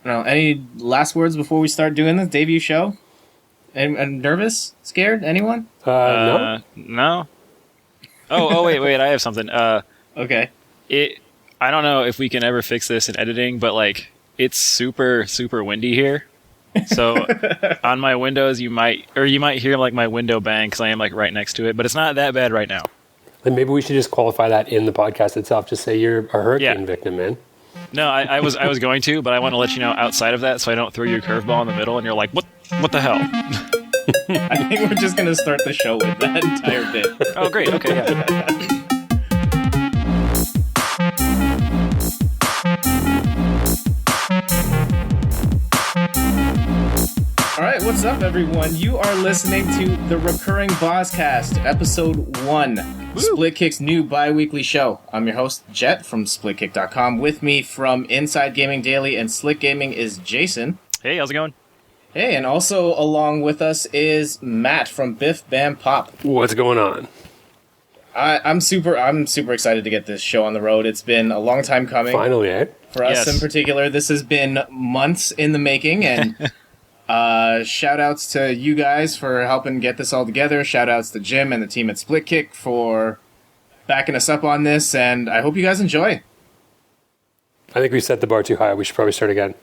Any last words before we start doing this debut show? And nervous? Scared? Anyone? No. No. Oh, wait. I have something. Okay. I don't know if we can ever fix this in editing, but like it's super, super windy here. So on my windows, you might hear like my window bang because I am like right next to it, but it's not that bad right now. Then maybe we should just qualify that in the podcast itself. Just say you're a hurricane victim, man. No, I was going to, but I want to let you know outside of that, so I don't throw you a curveball in the middle, and you're like, what the hell? I think we're just gonna start the show with that entire bit. Oh, great. Okay, yeah. All right, what's up, everyone? You are listening to the Recurring Bosscast, Episode 1, Splitkick's new bi-weekly show. I'm your host, Jet, from SplitKick.com. With me from Inside Gaming Daily and Slick Gaming is Jason. Hey, how's it going? Hey, and also along with us is Matt from Biff Bam Pop. What's going on? I'm super excited to get this show on the road. It's been a long time coming. Finally, eh? For us in particular, this has been months in the making, and shout outs to you guys for helping get this all together. Shout outs to Jim and the team at Splitkick for backing us up on this, and I hope you guys enjoy. I think we set the bar too high. We should probably start again.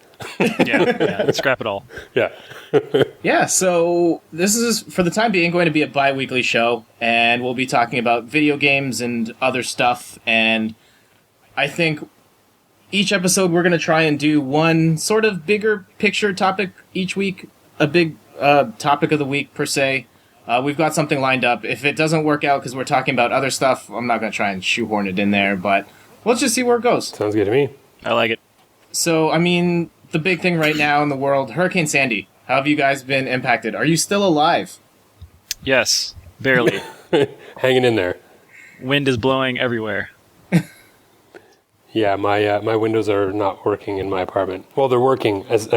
Yeah, scrap it all. Yeah. Yeah, so this is, for the time being, going to be a bi-weekly show, and we'll be talking about video games and other stuff, and I think each episode we're going to try and do one sort of bigger picture topic each week, a big topic of the week, per se. We've got something lined up. If it doesn't work out because we're talking about other stuff, I'm not going to try and shoehorn it in there, but let's just see where it goes. Sounds good to me. I like it. So, I mean, the big thing right now in the world, Hurricane Sandy. How have you guys been impacted? Are you still alive? Yes, barely. Hanging in there. Wind is blowing everywhere. Yeah, my windows are not working in my apartment. Well, they're working as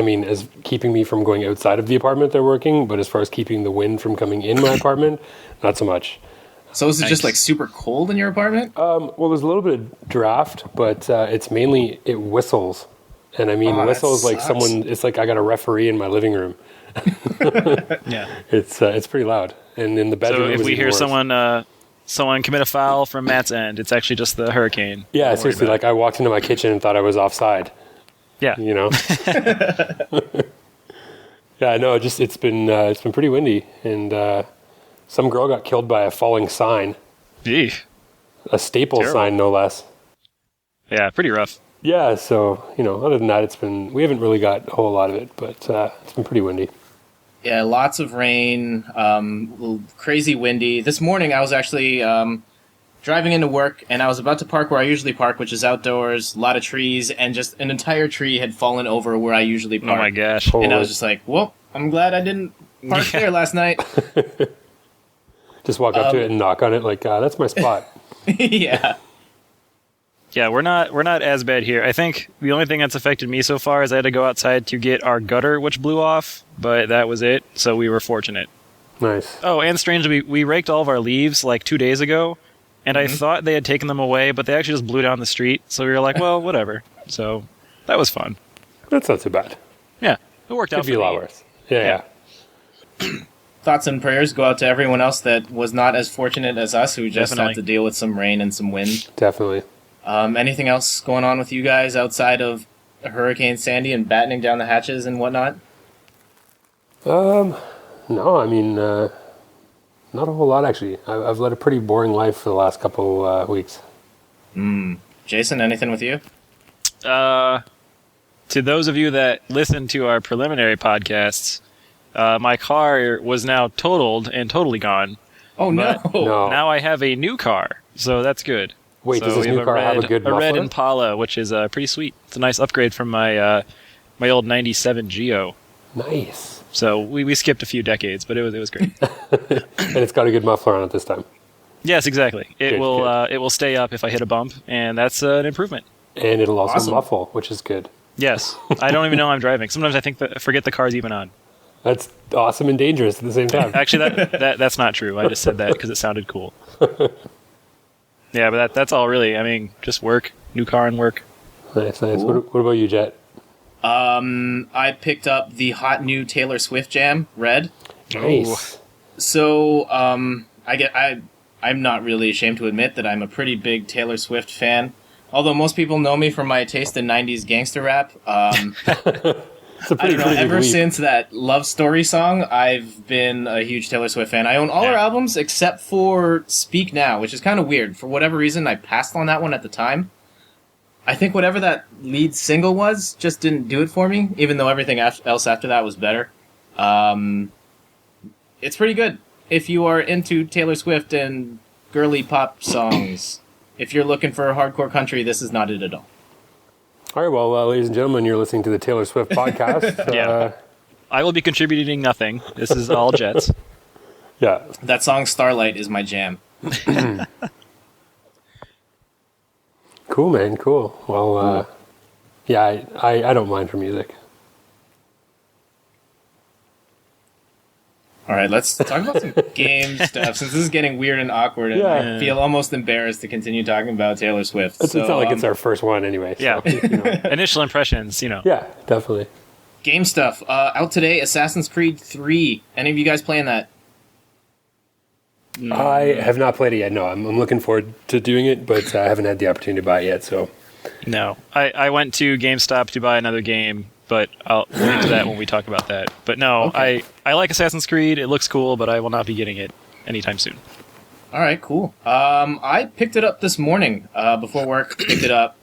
keeping me from going outside of the apartment. They're working, but as far as keeping the wind from coming in my apartment, not so much. So is it just like super cold in your apartment? Well, there's a little bit of draft, but it's mainly it whistles, and I mean whistles like someone. It's like I got a referee in my living room. Yeah, it's pretty loud, and in the bedroom. So if we hear someone commit a foul from Matt's end, it's actually just the hurricane. Yeah, seriously, like I walked into my kitchen and thought I was offside. Yeah, you know. Yeah, no, it's been pretty windy, and some girl got killed by a falling sign. Gee. A staple sign, no less. Yeah, pretty rough. Yeah, so other than that, we haven't really got a whole lot of it, but it's been pretty windy. Yeah, lots of rain, crazy windy. This morning I was actually driving into work, and I was about to park where I usually park, which is outdoors, a lot of trees, and just an entire tree had fallen over where I usually park. Oh my gosh. And I was just like, well, I'm glad I didn't park there last night. Just walk up to it and knock on it like, that's my spot. Yeah. Yeah, we're not as bad here. I think the only thing that's affected me so far is I had to go outside to get our gutter, which blew off, but that was it, so we were fortunate. Nice. Oh, and strangely, we raked all of our leaves like 2 days ago, and I thought they had taken them away, but they actually just blew down the street, so we were like, well, whatever. So that was fun. That's not too bad. Yeah, it worked out for me. Could be a lot worse. Yeah. Thoughts and prayers go out to everyone else that was not as fortunate as us, who just had to deal with some rain and some wind. Definitely. Anything else going on with you guys outside of Hurricane Sandy and battening down the hatches and whatnot? No, I mean, not a whole lot, actually. I've led a pretty boring life for the last couple weeks. Jason, anything with you? To those of you that listen to our preliminary podcasts, my car was now totaled and totally gone. Oh, no. Now I have a new car, so that's good. Wait, so does this new car have a good muffler? A red Impala, which is pretty sweet. It's a nice upgrade from my my old 97 Geo. Nice. So we skipped a few decades, but it was great. And it's got a good muffler on it this time. Yes, exactly. It will stay up if I hit a bump, and that's an improvement. And it'll also muffle, which is good. Yes. I don't even know I'm driving. Sometimes I forget the car's even on. That's awesome and dangerous at the same time. Actually, that's not true. I just said that because it sounded cool. Yeah, but that's all really. I mean, just work, new car and work. Nice. What about you, Jet? I picked up the hot new Taylor Swift jam, Red. Nice. So, I'm not really ashamed to admit that I'm a pretty big Taylor Swift fan. Although most people know me for my taste in 90s gangster rap. It's a I don't know, big ever leap. since that Love Story song, I've been a huge Taylor Swift fan. I own all her albums except for Speak Now, which is kind of weird. For whatever reason, I passed on that one at the time. I think whatever that lead single was just didn't do it for me, even though everything else after that was better. It's pretty good. If you are into Taylor Swift and girly pop songs, if you're looking for hardcore country, this is not it at all. All right, well, ladies and gentlemen, you're listening to the Taylor Swift podcast. Yeah. I will be contributing nothing. This is all Jets. Yeah. That song Starlight is my jam. Cool, man. Cool. Well, yeah, I don't mind her music. All right, let's talk about some game stuff. Since this is getting weird and awkward, and Yeah. I feel almost embarrassed to continue talking about Taylor Swift. It's not like it's our first one anyway. So, Yeah. you know. Initial impressions, Yeah, definitely. game stuff. Out today, Assassin's Creed 3. Any of you guys playing that? I have not played it yet. No, I'm looking forward to doing it, but I haven't had the opportunity to buy it yet. So, No. I went to GameStop to buy another game, but we'll get to that when we talk about that. But no, Okay. I like Assassin's Creed. It looks cool, but I will not be getting it anytime soon. All right, cool. I picked it up this morning before work. Picked it up.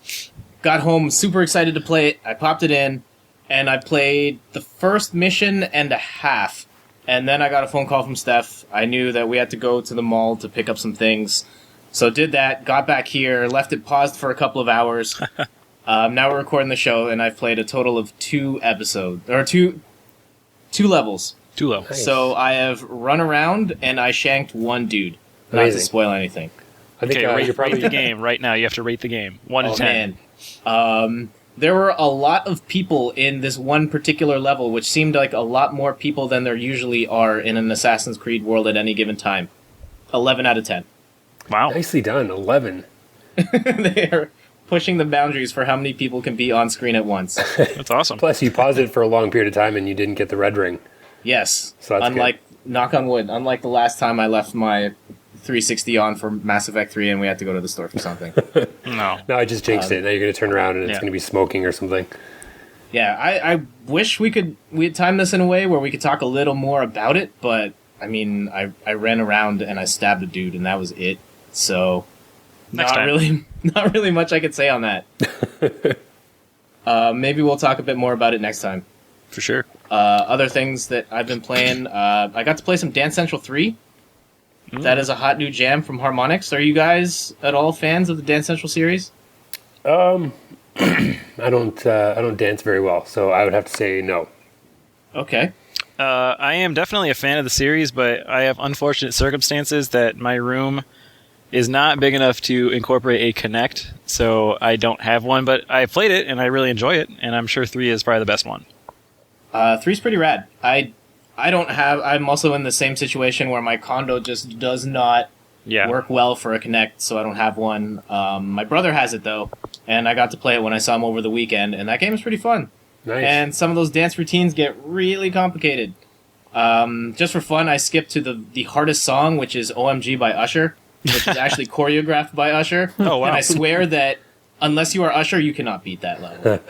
Got home, super excited to play it. I popped it in, and I played the first mission and a half. And then I got a phone call from Steph. I knew that we had to go to the mall to pick up some things. So did that, got back here, left it paused for a couple of hours. Now we're recording the show, and I've played a total of 2 episodes, or two levels. 2 low. Nice. So I have run around, and I shanked one dude. Not to Amazing. spoil anything. I think Okay, you're rate probably the game right now. You have to rate the game. 1 to 10. Man. There were a lot of people in this one particular level, which seemed like a lot more people than there usually are in an Assassin's Creed world at any given time. 11 out of 10. Wow. nicely done. 11. They're pushing the boundaries for how many people can be on screen at once. That's awesome. Plus, you paused it for a long period of time and you didn't get the red ring. Yes. So that's unlike, knock on wood, unlike the last time I left my 360 on for Mass Effect 3 and we had to go to the store for something. No. No, I just jinxed it. Now you're going to turn around and it's Yeah. going to be smoking or something. Yeah, I wish we had timed this in a way where we could talk a little more about it, but I mean, I ran around and I stabbed a dude and that was it. So Next time. not really much I could say on that. Maybe we'll talk a bit more about it next time. For sure. Other things that I've been playing, I got to play some Dance Central 3. That is a hot new jam from Harmonix. Are you guys at all fans of the Dance Central series? I don't dance very well, so I would have to say no. Okay. I am definitely a fan of the series, but I have unfortunate circumstances that my room is not big enough to incorporate a Kinect, so I don't have one, but I played it and I really enjoy it, and I'm sure 3 is probably the best one. 3's pretty rad. I'm also in the same situation where my condo just does not Yeah. work well for a Kinect, so I don't have one. My brother has it, though, and I got to play it when I saw him over the weekend, and that game is pretty fun. Nice. And some of those dance routines get really complicated. Just for fun, I skipped to the hardest song, which is OMG by Usher, which is actually choreographed by Usher. Oh, wow. And I swear that unless you are Usher, you cannot beat that level.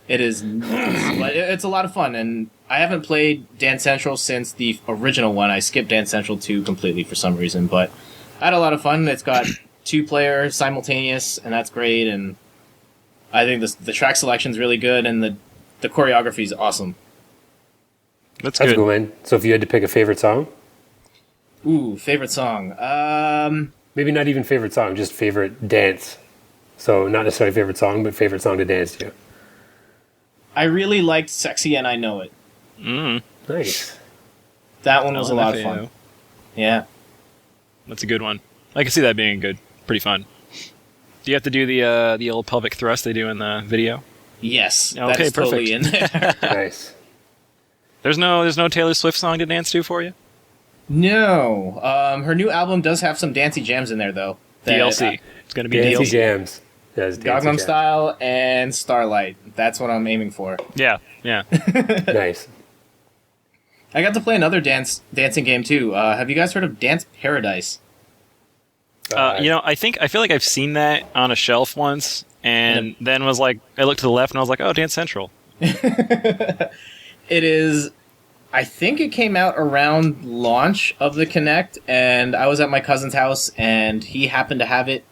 It is nuts, but it's a lot of fun, and I haven't played Dance Central since the original one. I skipped Dance Central 2 completely for some reason, but I had a lot of fun. It's got 2-player simultaneous, and that's great, and I think the track selection is really good, and the choreography is awesome. That's That's good. cool, man. So if you had to pick a favorite song, Ooh, favorite song. maybe not even favorite song, just favorite dance. So not necessarily favorite song, but favorite song to dance to. I really liked Sexy and I Know It. Nice. That one was a lot of LMFAO. fun. Yeah. That's a good one. I can see that being good. Pretty fun. Do you have to do the old pelvic thrust they do in the video? Yes. That Okay, is totally in there. Nice. There's no Taylor Swift song to dance to for you? No. Her new album does have some dancey jams in there, though. that- DLC. It's going to be Dancey DLC. jams. As Gangnam Style and Starlight. That's what I'm aiming for. Yeah. Nice. I got to play another dancing game too. Have you guys heard of Dance Paradise? I feel like I've seen that on a shelf once, and then was like, I looked to the left and I was like, oh, Dance Central. It is. I think it came out around launch of the Kinect, and I was at my cousin's house, and he happened to have it.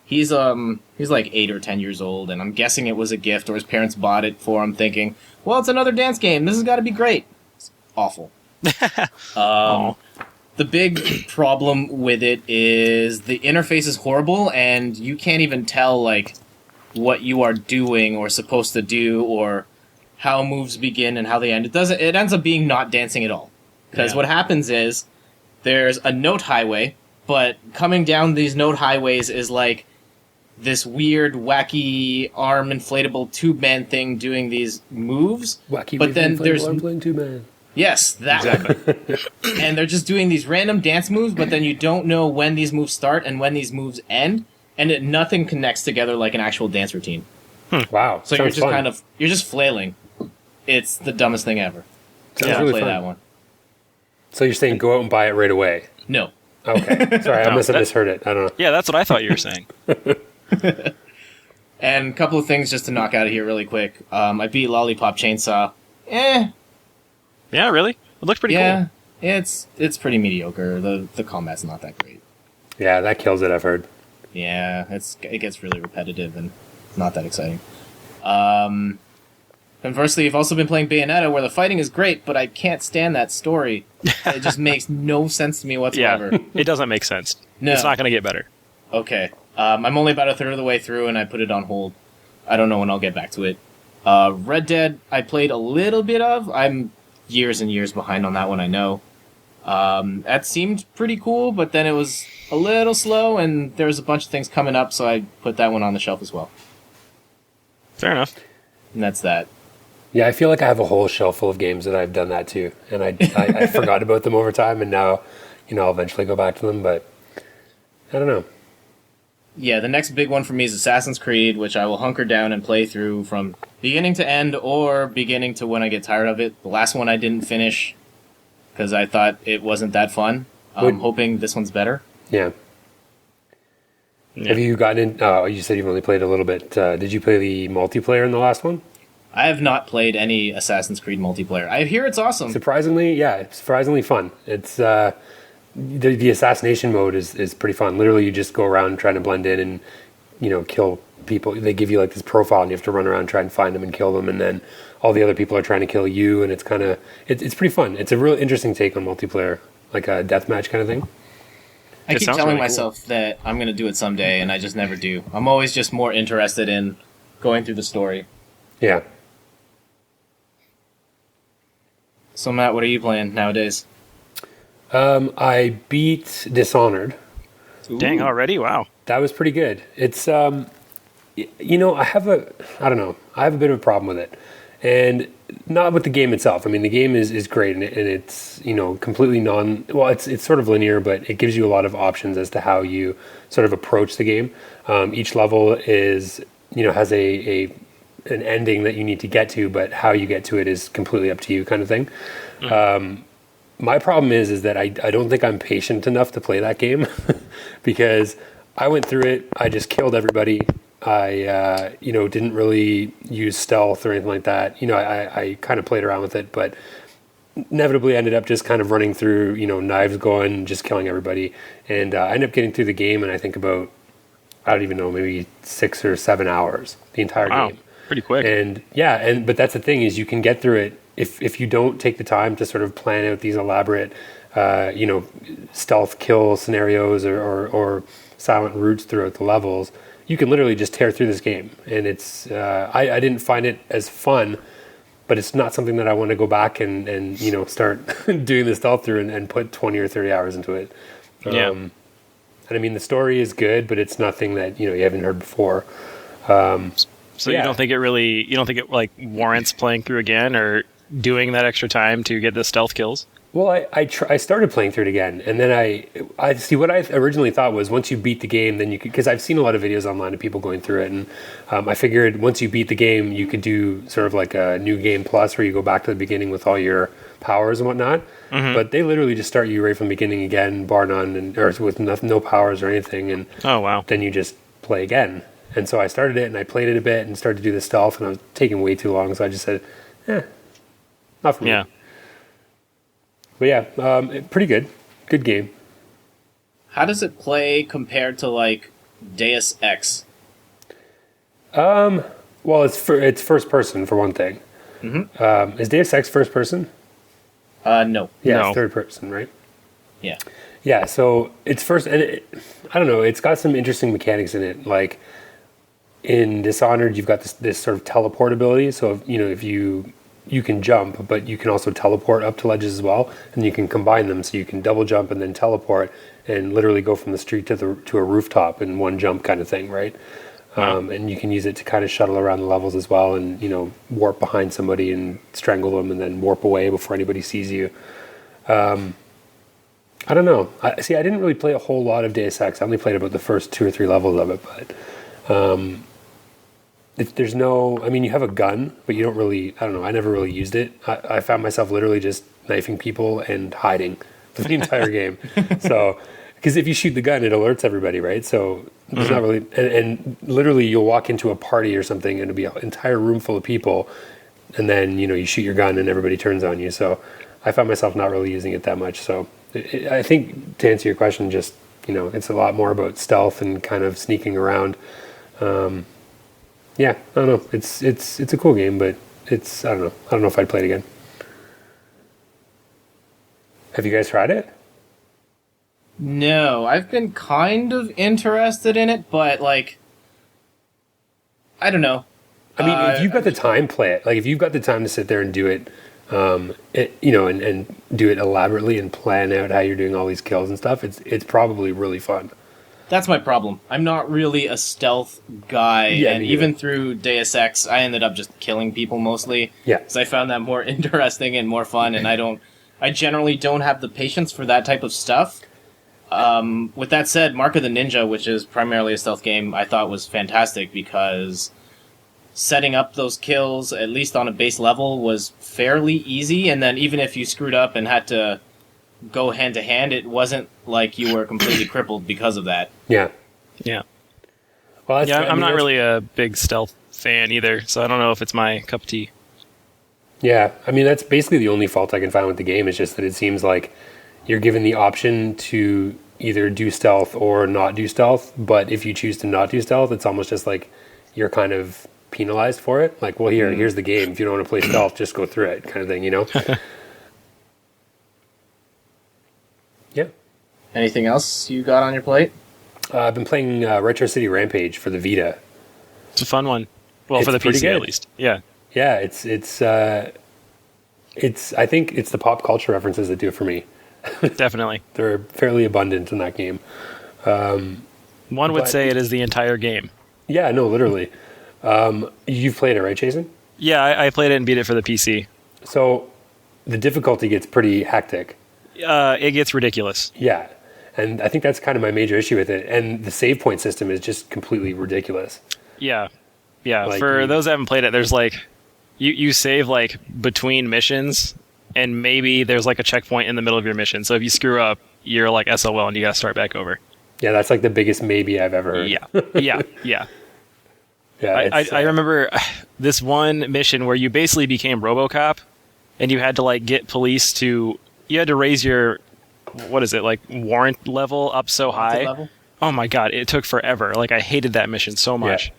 He's like 8 or 10 years old, and I'm guessing it was a gift or his parents bought it for him, thinking, well, it's another dance game. This has got to be great. It's awful. The big problem with it is the interface is horrible, and you can't even tell like what you are doing or supposed to do, or how moves begin and how they end. It ends up being not dancing at all, because what happens is there's a note highway, but coming down these note highways is like this weird, wacky arm inflatable tube man thing doing these moves. Wacky, but then there's arm playing tube man. Yes, that one. And they're just doing these random dance moves, but then you don't know when these moves start and when these moves end, and nothing connects together like an actual dance routine. Wow. So you're just you're just flailing. It's the dumbest thing ever. Sounds really play fun. that one. So you're saying go out and buy it right away? No. Okay. Sorry, I must have misheard it. I don't know. Yeah, that's what I thought you were saying. And a couple of things just to knock out of here really quick. I beat Lollipop Chainsaw. Yeah, really? It looked pretty cool. It's pretty mediocre. The combat's not that great. Yeah, that kills it, I've heard. Yeah, it gets really repetitive and not that exciting. Conversely, I've also been playing Bayonetta, where the fighting is great, but I can't stand that story. It just makes no sense to me whatsoever. Yeah, it doesn't make sense. No. It's not going to get better. Okay. I'm only about a third of the way through, and I put it on hold. I don't know when I'll get back to it. Red Dead, I played a little bit of. I'm years and years behind on that one, I know. That seemed pretty cool, but then it was a little slow, and there was a bunch of things coming up, so I put that one on the shelf as well. Fair enough. And that's that. Yeah, I feel like I have a whole shelf full of games that I've done that too, and I forgot about them over time, and now, I'll eventually go back to them, but I don't know. Yeah, the next big one for me is Assassin's Creed, which I will hunker down and play through from beginning to end, or beginning to when I get tired of it. The last one I didn't finish, because I thought it wasn't that fun. I'm hoping this one's better. Yeah. Have you gotten in... Oh, you said you've only played a little bit. Did you play the multiplayer in the last one? I have not played any Assassin's Creed multiplayer. I hear it's awesome. Surprisingly, it's surprisingly fun. It's the assassination mode is pretty fun. Literally, you just go around trying to blend in and kill people. They give you like this profile, and you have to run around and try and find them and kill them, and then all the other people are trying to kill you, and it's kind of it's pretty fun. It's a real interesting take on multiplayer, like a deathmatch kind of thing. I keep telling myself that I'm going to do it someday, and I just never do. I'm always just more interested in going through the story. Yeah. So, Matt, what are you playing nowadays? I beat Dishonored. Ooh. Dang, already? Wow. That was pretty good. It's, I have a bit of a problem with it. And not with the game itself. I mean, the game is great, and it's, completely it's sort of linear, but it gives you a lot of options as to how you sort of approach the game. Each level has an ending that you need to get to, but how you get to it is completely up to you, kind of thing. My problem is that I don't think I'm patient enough to play that game because I went through it. I just killed everybody. I didn't really use stealth or anything like that. I kind of played around with it, but inevitably ended up just kind of running through, knives going, just killing everybody. And I ended up getting through the game, and I think about, I don't even know, maybe 6 or 7 hours, the entire game. Pretty quick. But that's the thing, is you can get through it if you don't take the time to sort of plan out these elaborate, stealth kill scenarios or silent routes throughout the levels. You can literally just tear through this game, and it's. I didn't find it as fun, but it's not something that I want to go back and start doing the stealth through and put 20 or 30 hours into it. And I mean, the story is good, but it's nothing that you haven't heard before. So you don't think it like warrants playing through again or doing that extra time to get the stealth kills? Well, I started playing through it again, and then I see what I originally thought was once you beat the game, then you could, because I've seen a lot of videos online of people going through it, and I figured once you beat the game, you could do sort of like a new game plus where you go back to the beginning with all your powers and whatnot. Mm-hmm. But they literally just start you right from the beginning again, bar none, or with no powers or anything, and oh wow, then you just play again. And so I started it and I played it a bit and started to do the stealth, and I was taking way too long, so I just said, not for me. Yeah. But yeah, pretty good. Good game. How does it play compared to like Deus Ex? Well, it's first person for one thing. Mm-hmm. Is Deus Ex first person? No. Yeah, No. It's third person, right? Yeah. Yeah, so it's first, and I don't know, it's got some interesting mechanics in it. Like in Dishonored, you've got this sort of teleport ability. So if you can jump, but you can also teleport up to ledges as well, and you can combine them. So you can double jump and then teleport, and literally go from the street to a rooftop in one jump, kind of thing, right? Wow. And you can use it to kind of shuttle around the levels as well, and warp behind somebody and strangle them, and then warp away before anybody sees you. I don't know. I didn't really play a whole lot of Deus Ex. I only played about the first 2 or 3 levels of it, but if there's no, you have a gun, but you don't really, I don't know, I never really used it. I found myself literally just knifing people and hiding for the entire game. So, because if you shoot the gun, it alerts everybody, right? So there's not really, and literally you'll walk into a party or something and it'll be an entire room full of people, and then, you shoot your gun and everybody turns on you. So I found myself not really using it that much. So I think to answer your question, just, it's a lot more about stealth and kind of sneaking around. Yeah, I don't know. It's a cool game, but I don't know. I don't know if I'd play it again. Have you guys tried it? No, I've been kind of interested in it, but like, I don't know. If you've got the time, play it. Like if you've got the time to sit there and do it, and do it elaborately and plan out how you're doing all these kills and stuff, it's probably really fun. That's my problem. I'm not really a stealth guy, and even through Deus Ex, I ended up just killing people mostly. Yeah, because I found that more interesting and more fun, and I generally don't have the patience for that type of stuff. With that said, Mark of the Ninja, which is primarily a stealth game, I thought was fantastic because setting up those kills, at least on a base level, was fairly easy, and then even if you screwed up and had to go hand to hand, it wasn't like you were completely crippled because of that. Yeah. Yeah. Well, I'm not really a big stealth fan either, so I don't know if it's my cup of tea. Yeah, that's basically the only fault I can find with the game, is just that it seems like you're given the option to either do stealth or not do stealth, but if you choose to not do stealth, it's almost just like you're kind of penalized for it. Like, well, here's the game. If you don't want to play stealth, just go through it, kind of thing, Yeah. Anything else you got on your plate? I've been playing Retro City Rampage for the Vita. It's a fun one. Well, It's for the pretty PC good. at least. Yeah. Yeah, it's I think it's the pop culture references that do it for me. Definitely. They're fairly abundant in that game. One would say it is the entire game. Yeah, no, literally. You've played it, right, Jason? Yeah, I played it and beat it for the PC. So the difficulty gets pretty hectic. It gets ridiculous. Yeah, and I think that's kind of my major issue with it. And the save point system is just completely ridiculous. Yeah. Like, For those that haven't played it, there's like you save like between missions, and maybe there's like a checkpoint in the middle of your mission. So if you screw up, you're like SOL and you gotta start back over. Yeah, that's like the biggest maybe I've ever heard. Yeah. Yeah, I remember this one mission where you basically became RoboCop, and you had to like get police to. You had to raise your, what is it, like warrant level up so high. Level? Oh my god, it took forever. Like I hated that mission so much. Yeah.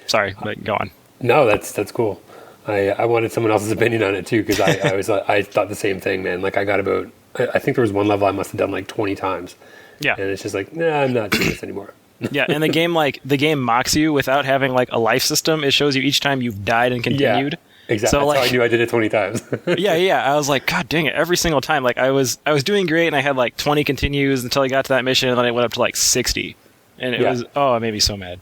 Sorry, but go on. No, that's cool. I wanted someone else's opinion on it too, because I thought the same thing, man. Like I got about, I think there was one level I must have done like 20 times. Yeah. And it's just like, nah, I'm not doing this anymore. Yeah, and the game mocks you without having like a life system. It shows you each time you've died and continued. Yeah. Exactly. So, That's how I knew I did it 20 times. yeah. I was like, God dang it! Every single time, like I was doing great, and I had like 20 continues until I got to that mission, and then it went up to like 60, and it made me so mad.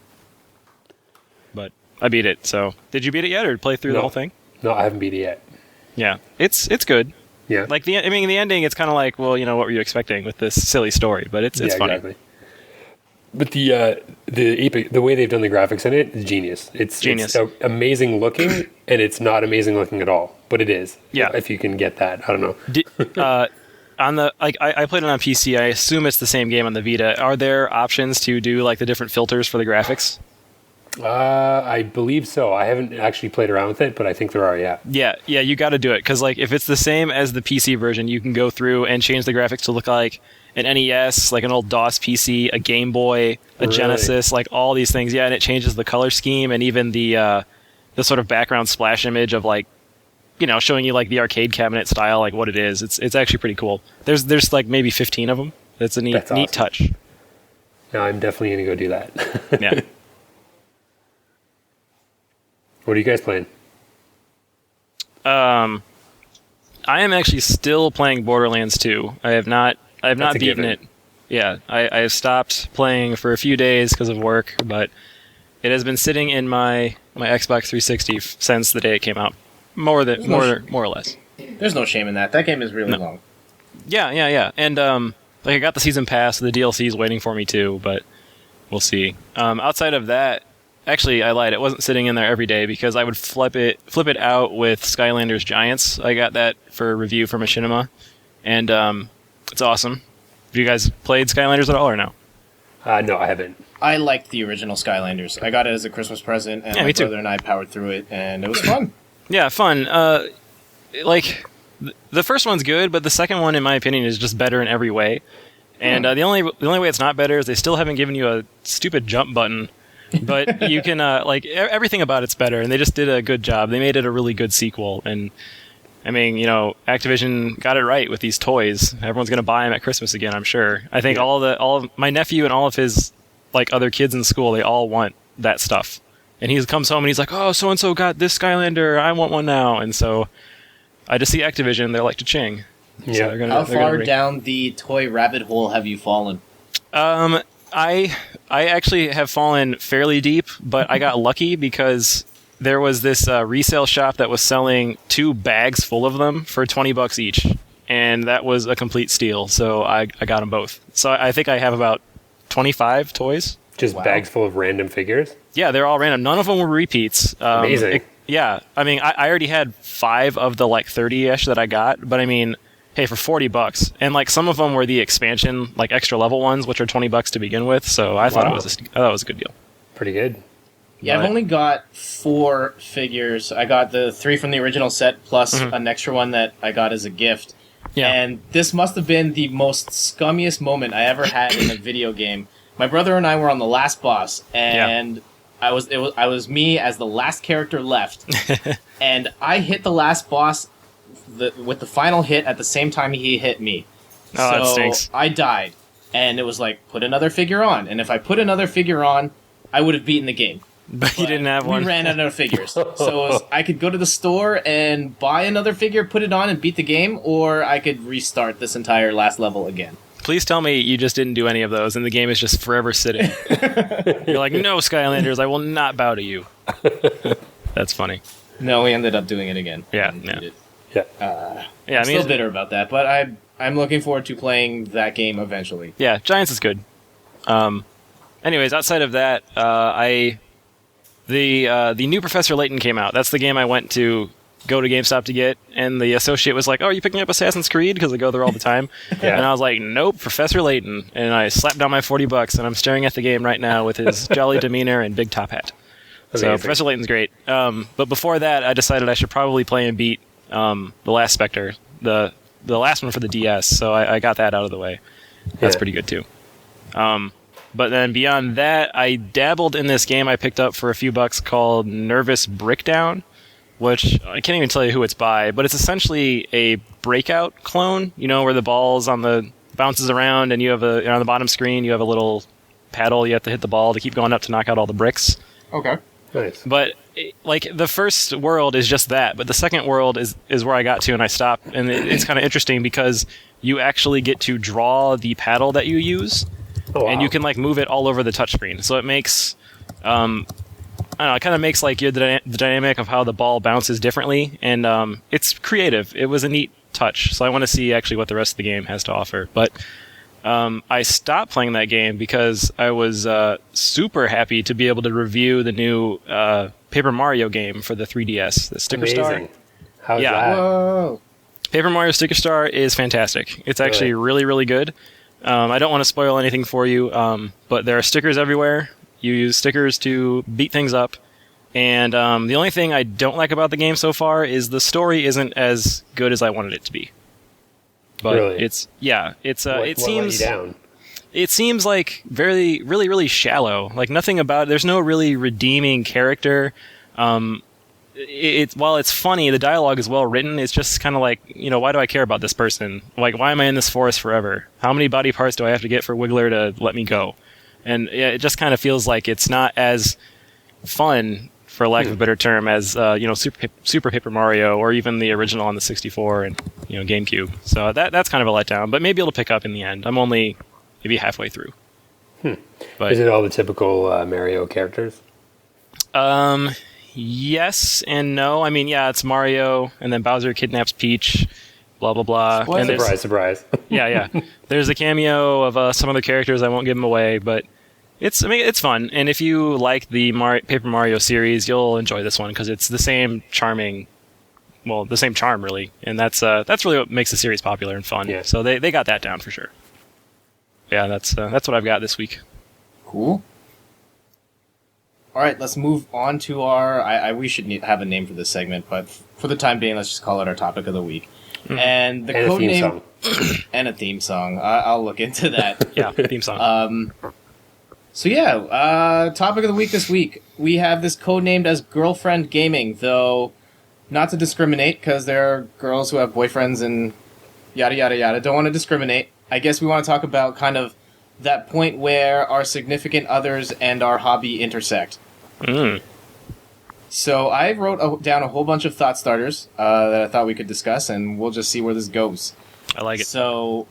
But I beat it. So, did you beat it yet, or play through the whole thing? No, I haven't beat it yet. Yeah, it's good. Yeah. Like the ending, it's kind of like, well, what were you expecting with this silly story? But it's funny. Exactly. But the way they've done the graphics in it is genius. It's genius. It's amazing looking, and it's not amazing looking at all. But it is. Yeah. If you can get that, I don't know. I played it on PC. I assume it's the same game on the Vita. Are there options to do like the different filters for the graphics? I believe so. I haven't actually played around with it, but I think there are. Yeah. Yeah. You got to do it because like if it's the same as the PC version, you can go through and change the graphics to look like an NES, like an old DOS PC, a Game Boy, a Genesis, like all these things. Yeah, and it changes the color scheme and even the sort of background splash image of like, showing you like the arcade cabinet style, like what it is. It's actually pretty cool. There's like maybe 15 of them. That's a neat touch. No, I'm definitely gonna go do that. Yeah. What are you guys playing? I am actually still playing Borderlands 2. I have not beaten it. Yeah, I have stopped playing for a few days because of work, but it has been sitting in my Xbox 360 since the day it came out. More or less. There's no shame in that. That game is really long. Yeah. And I got the season pass, the DLC is waiting for me too, but we'll see. Outside of that, actually I lied. It wasn't sitting in there every day because I would flip it out with Skylanders Giants. I got that for review for Machinima, and it's awesome. Have you guys played Skylanders at all or no? No, I haven't. I liked the original Skylanders. I got it as a Christmas present, and my brother and I powered through it, and it was fun. Yeah, fun. Like, the first one's good, but the second one, in my opinion, is just better in every way. And the only way it's not better is they still haven't given you a stupid jump button. But you can, everything about it's better, and they just did a good job. They made it a really good sequel, and I mean, Activision got it right with these toys. Everyone's going to buy them at Christmas again, I'm sure. I think all of my nephew and all of his like other kids in school, they all want that stuff. And he comes home and he's like, "Oh, so and so got this Skylander. I want one now." And so I just see Activision. They're like cha-ching. Yeah. So how far down the toy rabbit hole have you fallen? I actually have fallen fairly deep, but I got lucky because there was this resale shop that was selling 2 bags full of them for $20 each, and that was a complete steal. So I got them both. So I think I have about 25 toys. Just bags full of random figures? Yeah, they're all random. None of them were repeats. Amazing. I mean, I already had 5 of the like 30-ish that I got, but I mean, hey, for $40, and like some of them were the expansion, like extra level ones, which are $20 to begin with. So I thought it was a good deal. Pretty good. Yeah, I've only got 4 figures. I got the 3 from the original set plus an extra one that I got as a gift. Yeah. And this must have been the most scummiest moment I ever had in a video game. My brother and I were on the last boss, and I was me as the last character left, and I hit the last boss with the final hit at the same time he hit me. Oh, that stinks. I died, and it was like, put another figure on. And if I put another figure on, I would have beaten the game. But you didn't have one. We ran out of figures. So I could go to the store and buy another figure, put it on, and beat the game, or I could restart this entire last level again. Please tell me you just didn't do any of those, and the game is just forever sitting. You're like, "No, Skylanders, I will not bow to you." That's funny. No, we ended up doing it again. Yeah. I'm still bitter about that, but I'm looking forward to playing that game eventually. Yeah, Giants is good. Anyways, outside of that, the new Professor Layton came out. That's the game I went to go to GameStop to get, and the associate was like, "Oh, are you picking up Assassin's Creed?" Because I go there all the time. Yeah. And I was like, "Nope, Professor Layton." And I slapped down my $40, and I'm staring at the game right now with his jolly demeanor and big top hat. Amazing. So Professor Layton's great. But before that, I decided I should probably play and beat The Last Spectre, the last one for the DS. So I got that out of the way. That's pretty good too. But then beyond that, I dabbled in this game I picked up for a few bucks called Nervous Breakdown, which I can't even tell you who it's by, but it's essentially a Breakout clone, where the ball's bounces around and you have on the bottom screen, you have a little paddle, you have to hit the ball to keep going up to knock out all the bricks. Okay. Nice. But like the first world is just that, but the second world is where I got to and I stopped, and it's kind of interesting because you actually get to draw the paddle that you use. Oh, wow. And you can like move it all over the touchscreen. So it makes, I don't know, it kind of makes like the dynamic of how the ball bounces differently, and it's creative. It was a neat touch. So I want to see actually what the rest of the game has to offer. But I stopped playing that game because I was super happy to be able to review the new Paper Mario game for the 3DS, the Sticker Amazing. Star. How's Yeah. that? Whoa. Paper Mario Sticker Star is fantastic. It's actually really, really good. I don't want to spoil anything for you, but there are stickers everywhere. You use stickers to beat things up. And the only thing I don't like about the game so far is the story isn't as good as I wanted it to be. But Really? it seems What let you down? it seems like really, really shallow. Like nothing about there's no really redeeming character. While it's funny, the dialogue is well written. It's just kind of like, why do I care about this person? Like, why am I in this forest forever? How many body parts do I have to get for Wiggler to let me go? And it just kind of feels like it's not as fun, for lack of a better term, as Super Paper Mario or even the original on the 64 and GameCube. So that's kind of a letdown. But maybe it'll pick up in the end. I'm only maybe halfway through. But Is it all the typical Mario characters? yes and no. I mean, yeah, it's Mario, and then Bowser kidnaps Peach. Blah blah blah. What? And there's- Surprise. yeah. There's a cameo of some other characters. I won't give them away, but it's fun. And if you like the Paper Mario series, you'll enjoy this one because it's the same charm really. And that's really what makes the series popular and fun. Yeah. So they got that down for sure. Yeah, that's what I've got this week. Cool. All right, let's move on to our... we should have a name for this segment, but for the time being, let's just call it our topic of the week. And the And a code theme name... song. And a theme song. I'll look into that. Yeah, theme song. Topic of the week this week. We have this code named as Girlfriend Gaming, though not to discriminate, because there are girls who have boyfriends and yada yada yada. Don't want to discriminate. I guess we want to talk about kind of that point where our significant others and our hobby intersect. So I wrote down a whole bunch of thought starters that I thought we could discuss, and we'll just see where this goes. I like it. So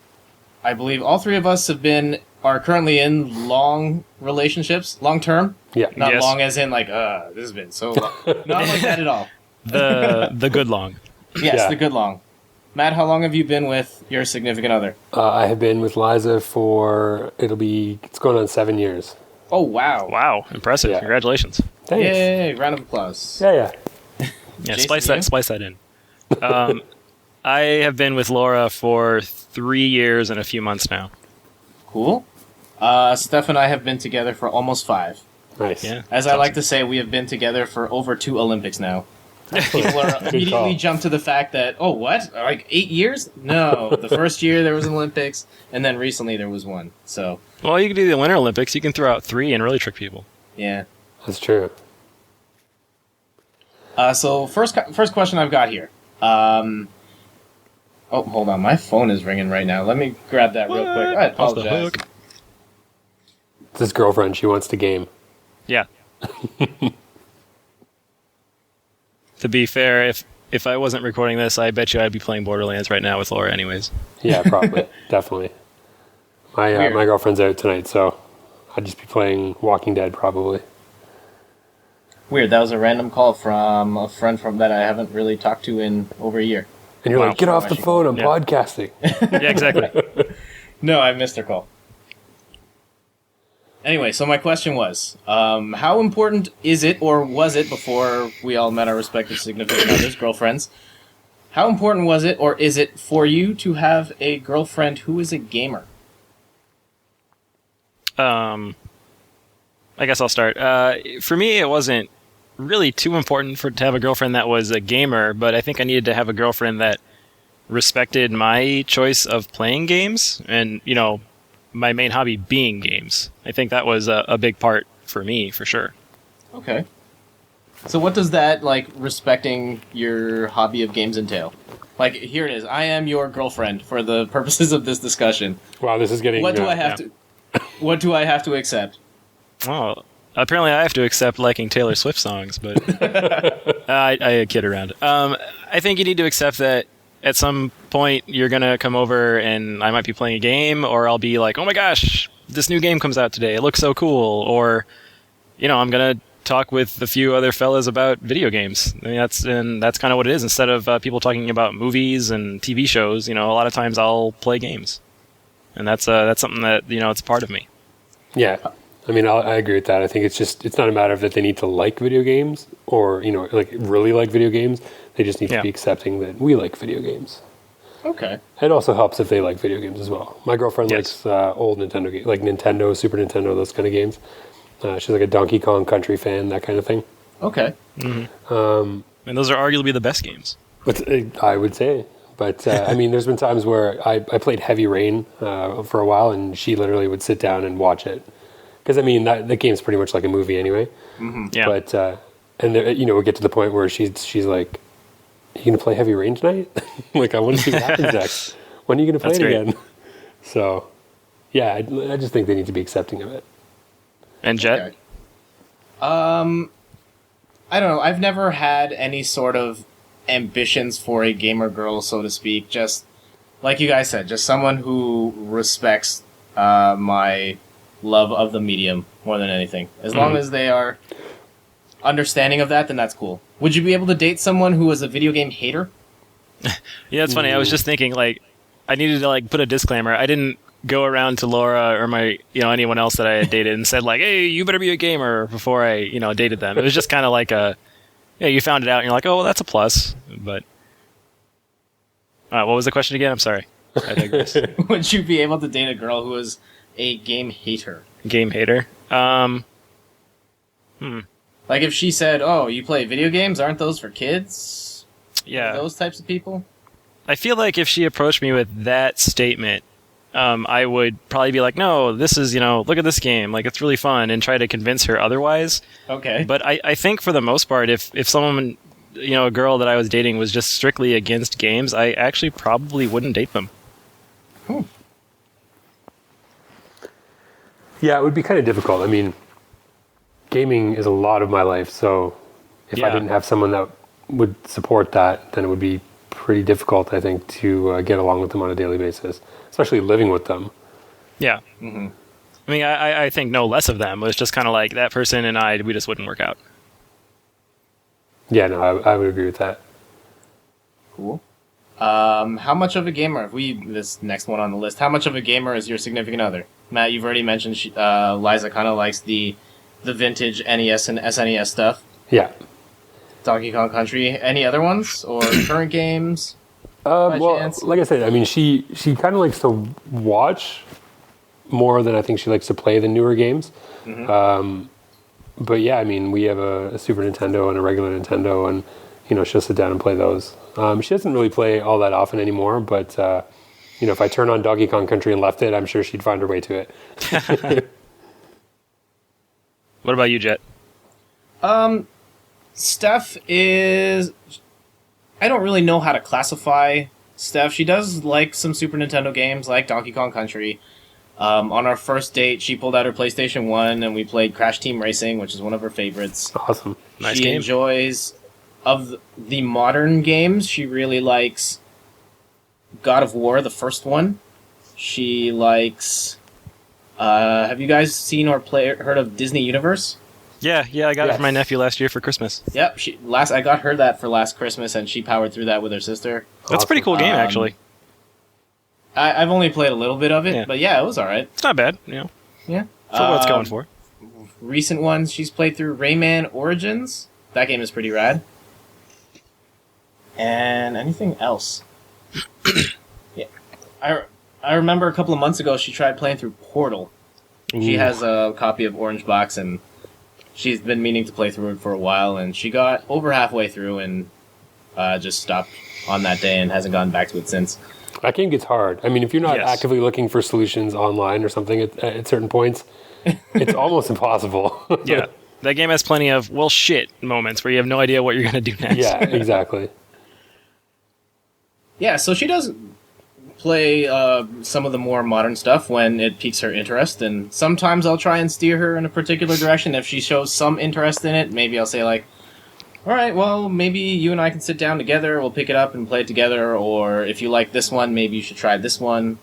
I believe all three of us are currently in long relationships, long term. Yeah. Not Yes. long as in like, this has been so long. Not like that at all. The good long. Yes, Yeah. the good long. Matt, how long have you been with your significant other? I have been with Liza for, it's going on 7 years. Oh, wow. Wow, impressive! Yeah. Congratulations. Thanks. Yay, round of applause. Yeah. Yeah, Jason, splice that in. I have been with Laura for 3 years and a few months now. Cool. Steph and I have been together for almost 5. Nice. Yeah. As I like to say, we have been together for over 2 Olympics now. People are immediately jump to the fact that, oh, what? Like 8 years? No. The first year there was an Olympics, and then recently there was one. So, Well, you can do the Winter Olympics. You can throw out 3 and really trick people. yeah. That's true. So first question I've got here. Oh, hold on. My phone is ringing right now. Let me grab that real quick. I Off the apologize. hook. It's his girlfriend. She wants to game. Yeah. To be fair, if I wasn't recording this, I bet you I'd be playing Borderlands right now with Laura anyways. Yeah, probably. Definitely. Weird. My girlfriend's out tonight, so I'd just be playing Walking Dead probably. Weird. That was a random call from a friend that I haven't really talked to in over a year. And you're Wow. like, get off the phone, I'm Yeah. podcasting. Yeah, exactly. No, I missed her call. Anyway, so my question was, how important is it, or was it before we all met our respective significant others, girlfriends? How important was it, or is it for you to have a girlfriend who is a gamer? I guess I'll start. For me, it wasn't really too important to have a girlfriend that was a gamer, but I think I needed to have a girlfriend that respected my choice of playing games and, my main hobby being games. I think that was a big part for me, for sure. Okay. So what does that, respecting your hobby of games entail? Here it is. I am your girlfriend for the purposes of this discussion. Wow, this is getting... What do I have yeah. to... What do I have to accept? Well, apparently I have to accept liking Taylor Swift songs, but I kid around. I think you need to accept that at some point you're going to come over and I might be playing a game, or I'll be like, oh my gosh, this new game comes out today. It looks so cool. Or, I'm going to talk with a few other fellas about video games. I mean, that's kind of what it is. Instead of people talking about movies and TV shows, a lot of times I'll play games, and that's something that it's part of me. Yeah, I mean, I agree with that. I think it's not a matter of that they need to like video games or like really like video games. They just need to be accepting that we like video games. Okay. It also helps if they like video games as well. My girlfriend likes old Nintendo games, like Nintendo, Super Nintendo, those kind of games. She's like a Donkey Kong Country fan, that kind of thing. Okay. Mm-hmm. And those are arguably the best games. But I would say. But, I mean, there's been times where I played Heavy Rain for a while, and she literally would sit down and watch it. Because, I mean, that game's pretty much like a movie anyway. Mm-hmm. Yeah. But, and we get to the point where she's like, you going to play Heavy Rain tonight? Like, I want to see what happens next. When are you going to play it again? So, yeah, I just think they need to be accepting of it. And Jet? Okay. I don't know. I've never had any sort of ambitions for a gamer girl, so to speak. Just, like you guys said, just someone who respects my love of the medium more than anything. As long as they are understanding of that, then that's cool. Would you be able to date someone who was a video game hater? Yeah, it's funny. I was just thinking, like, I needed to, like, put a disclaimer. I didn't go around to Laura or my, anyone else that I had dated and said, like, hey, you better be a gamer before I, dated them. It was just kind of like you found it out and you're like, oh, well, that's a plus. But, what was the question again? I'm sorry. I digress. Would you be able to date a girl who is a game hater? Game hater? Like if she said, oh, you play video games? Aren't those for kids? Yeah. Those types of people? I feel like if she approached me with that statement, I would probably be like, no, this is, look at this game. Like, it's really fun, and try to convince her otherwise. Okay. But I think for the most part, if someone, a girl that I was dating was just strictly against games, I actually probably wouldn't date them. Yeah, it would be kind of difficult. I mean, gaming is a lot of my life, so if I didn't have someone that would support that, then it would be pretty difficult, I think, to get along with them on a daily basis, especially living with them. Yeah. Mm-hmm. I mean, I think no less of them. It's just kind of like that person and we just wouldn't work out. Yeah, no, I would agree with that. Cool. How much of a gamer, this next one on the list, how much of a gamer is your significant other? Matt, you've already mentioned Liza kind of likes the vintage NES and SNES stuff. Yeah. Donkey Kong Country. Any other ones? Or current games? Well, chance? like I said, I mean, she kind of likes to watch more than I think she likes to play the newer games. Mm-hmm. But yeah, I mean, we have a Super Nintendo and a regular Nintendo, and she'll sit down and play those. She doesn't really play all that often anymore, but if I turn on Donkey Kong Country and left it, I'm sure she'd find her way to it. What about you, Jet? Steph is... I don't really know how to classify Steph. She does like some Super Nintendo games, like Donkey Kong Country. On our first date, she pulled out her PlayStation 1, and we played Crash Team Racing, which is one of her favorites. Awesome. Nice she game. Enjoys... Of the modern games, she really likes God of War, the first one. She likes... have you guys seen or heard of Disney Universe? Yeah, I got it for my nephew last year for Christmas. Yep, I got her that for last Christmas, and she powered through that with her sister. That's a pretty cool game, actually. I've only played a little bit of it, but yeah, it was alright. It's not bad, Yeah. For what it's going for. Recent ones, she's played through Rayman Origins. That game is pretty rad. And anything else? Yeah, I remember a couple of months ago she tried playing through Portal. She has a copy of Orange Box, and she's been meaning to play through it for a while, and she got over halfway through and just stopped on that day and hasn't gone back to it since. That game gets hard. I mean, if you're not actively looking for solutions online or something at certain points, it's almost impossible. Yeah, that game has plenty of, well, shit moments where you have no idea what you're going to do next. Yeah, exactly. Yeah, so she does play some of the more modern stuff when it piques her interest, and sometimes I'll try and steer her in a particular direction. If she shows some interest in it, maybe I'll say, like, all right, well, maybe you and I can sit down together, we'll pick it up and play it together, or if you like this one, maybe you should try this one.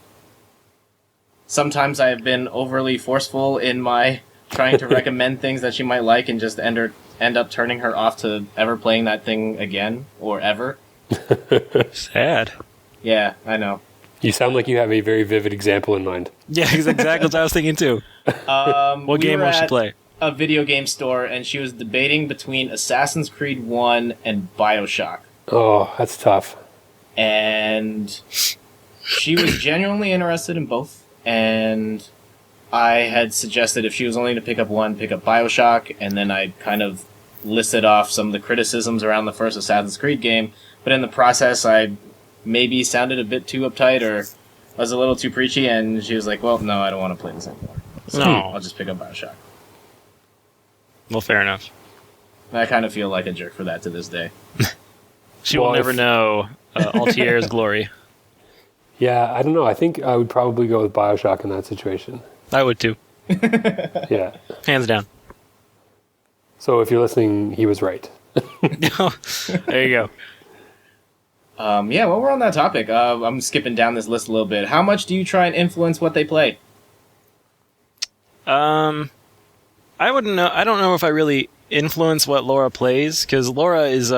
Sometimes I have been overly forceful in my trying to recommend things that she might like and just end up turning her off to ever playing that thing again or ever. Sad. Yeah, I know. You sound like you have a very vivid example in mind. Yeah, exactly what I was thinking too. What game will she play? A video game store, and she was debating between Assassin's Creed 1 and BioShock. Oh, that's tough. And she was genuinely interested in both, and I had suggested if she was only to pick up one, pick up BioShock, and then I kind of listed off some of the criticisms around the first Assassin's Creed game, but in the process I maybe sounded a bit too uptight or was a little too preachy, and she was like, well, no, I don't want to play this anymore. So I'll just pick up BioShock. Well, fair enough. I kind of feel like a jerk for that to this day. She will never know Altier's glory. Yeah, I don't know. I think I would probably go with BioShock in that situation. I would too. Yeah. Hands down. So if you're listening, he was right. There you go. Yeah, while we're on that topic, I'm skipping down this list a little bit. How much do you try and influence what they play? I wouldn't know. I don't know if I really influence what Laura plays, because Laura is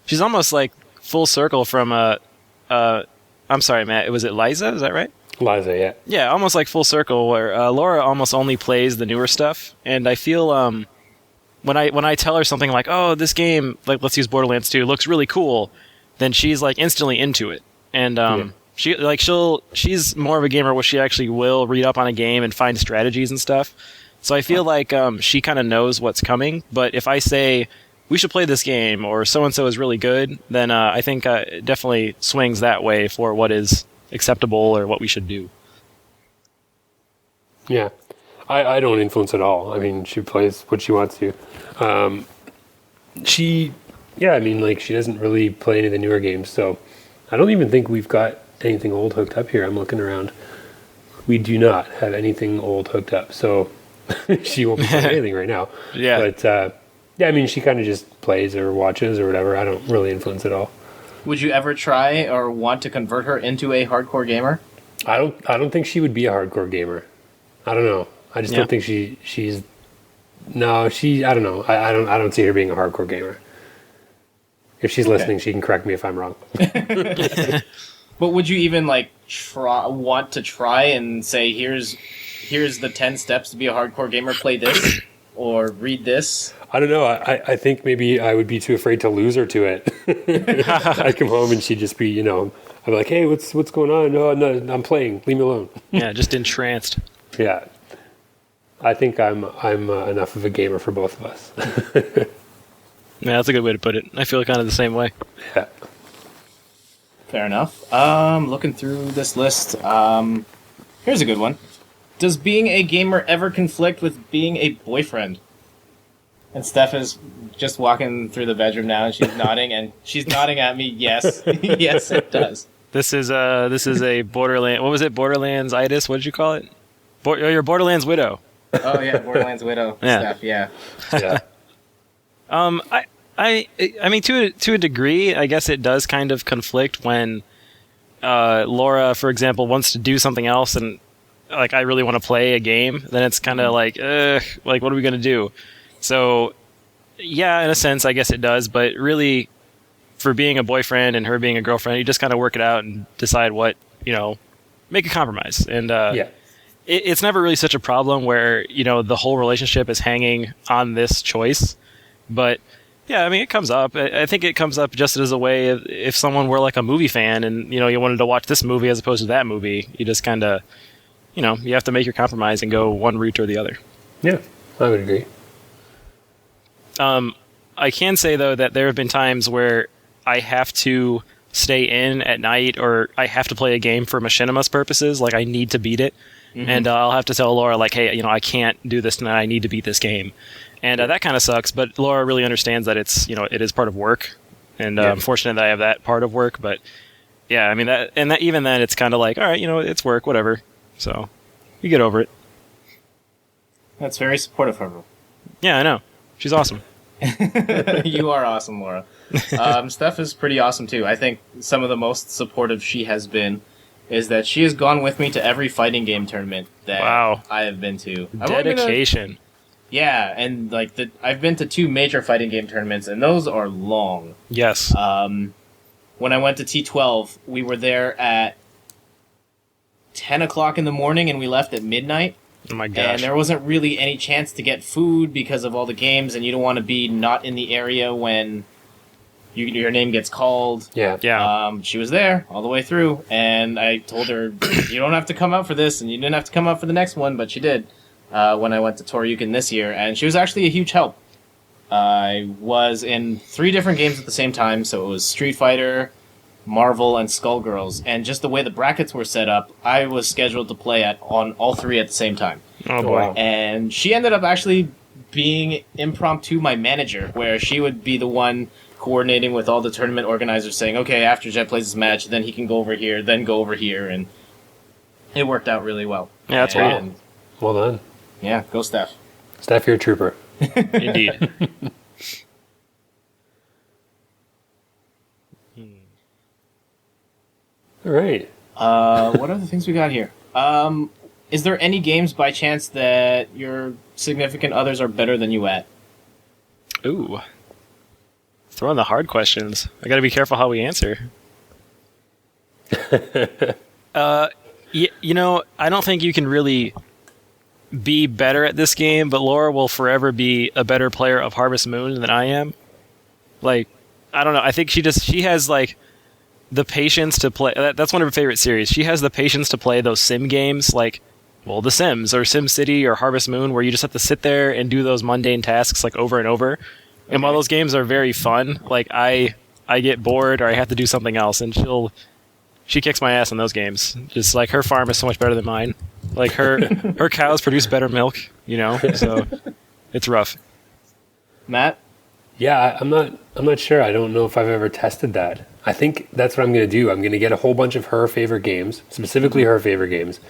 she's almost like full circle from I'm sorry, Matt. Was it Liza? Is that right? Liza, yeah. Yeah, almost like full circle, where Laura almost only plays the newer stuff, and I feel when I tell her something like, "Oh, this game, like let's use Borderlands 2, looks really cool," then she's like instantly into it, and she's more of a gamer where she actually will read up on a game and find strategies and stuff. So I feel like she kind of knows what's coming. But if I say we should play this game or so and so is really good, then I think it definitely swings that way for what is acceptable or what we should do. Yeah, I don't influence at all. I mean, she plays what she wants to. She doesn't really play any of the newer games, so I don't even think we've got anything old hooked up here. I'm looking around. We do not have anything old hooked up, so she won't be playing anything right now. Yeah. But, she kind of just plays or watches or whatever. I don't really influence at all. Would you ever try or want to convert her into a hardcore gamer? I don't think she would be a hardcore gamer. I don't know. I just don't think she's... No, I don't know. I don't see her being a hardcore gamer. If she's listening, she can correct me if I'm wrong. But would you even want to try and say, here's the 10 steps to be a hardcore gamer, play this or read this? I don't know. I think maybe I would be too afraid to lose her to it. I'd come home and she'd just be, I'd be like, hey, what's going on? No, I'm playing. Leave me alone. Yeah, just entranced. Yeah. I think I'm enough of a gamer for both of us. Yeah, that's a good way to put it. I feel kind of the same way. Yeah. Fair enough. Looking through this list, here's a good one. Does being a gamer ever conflict with being a boyfriend? And Steph is just walking through the bedroom now, and she's nodding, and she's nodding at me. Yes, yes, it does. This is a Borderlands. What was it? Borderlands-itis? What did you call it? Your Borderlands widow. Oh yeah, Borderlands widow. Yeah. Steph. Yeah. Yeah. I mean, to a degree, I guess it does kind of conflict when Laura, for example, wants to do something else, and I really want to play a game. Then it's kind of what are we gonna do? So, yeah, in a sense, I guess it does. But really, for being a boyfriend and her being a girlfriend, you just kind of work it out and decide what make a compromise. And it's never really such a problem where the whole relationship is hanging on this choice. But yeah, I mean, it comes up. I think it comes up just as a way of if someone were like a movie fan and, you wanted to watch this movie as opposed to that movie, you just kind of, you have to make your compromise and go one route or the other. Yeah, I would agree. I can say, though, that there have been times where I have to stay in at night or I have to play a game for machinima's purposes. Like, I need to beat it. Mm-hmm. And I'll have to tell Laura, hey, I can't do this tonight. I need to beat this game. And that kind of sucks, but Laura really understands that it's, it is part of work. And I'm fortunate that I have that part of work. But yeah, I mean, even then, it's kind of like, all right, it's work, whatever. So you get over it. That's very supportive of her. Yeah, I know. She's awesome. You are awesome, Laura. Steph is pretty awesome, too. I think some of the most supportive she has been is that she has gone with me to every fighting game tournament that I have been to. Dedication. Yeah, and like I've been to 2 major fighting game tournaments, and those are long. Yes. When I went to T12, we were there at 10 o'clock in the morning, and we left at midnight. Oh my gosh. And there wasn't really any chance to get food because of all the games, and you don't want to be not in the area when your name gets called. Yeah. She was there all the way through, and I told her, you don't have to come out for this, and you didn't have to come out for the next one, but she did when I went to Toryukin this year, and she was actually a huge help. I was in 3 different games at the same time, so it was Street Fighter, Marvel, and Skullgirls, and just the way the brackets were set up, I was scheduled to play on all 3 at the same time. Oh boy. Wow. And she ended up actually being impromptu my manager, where she would be the one coordinating with all the tournament organizers, saying, okay, after Jet plays his match, then he can go over here, then go over here, and it worked out really well. Yeah, that's and, great. Well done. Yeah, go Steph. Steph, you're a trooper. Indeed. All right. What are the things we got here? Is there any games by chance that your significant others are better than you at? Ooh. Throwing the hard questions. I gotta be careful how we answer. You know, I don't think you can really be better at this game, but Laura will forever be a better player of Harvest Moon than I am. Like, I don't know. I think she has, like, the patience to play. That's one of her favorite series. She has the patience to play those sim games, like, well, The Sims or Sim City or Harvest Moon, where you just have to sit there and do those mundane tasks, like, over and over. And while those games are very fun, like, I get bored or I have to do something else, and she kicks my ass in those games. Just like, her farm is so much better than mine. Like, her cows produce better milk, you know. So it's rough. Matt? Yeah, I'm not sure. I don't know if I've ever tested that. I think that's what I'm going to do. I'm going to get a whole bunch of her favorite games, specifically her favorite games,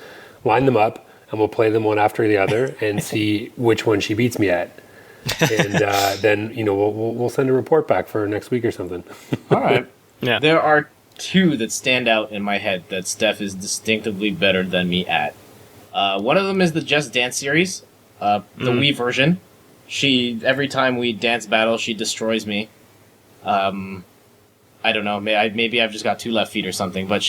line them up, and we'll play them one after the other and see which one she beats me at. And then, you know, we'll send a report back for next week or something. All right. Yeah. There are 2 that stand out in my head that Steph is distinctively better than me at. One of them is the Just Dance series, the Wii version. Every time we dance battle, she destroys me. I don't know. Maybe I've just got 2 left feet or something. But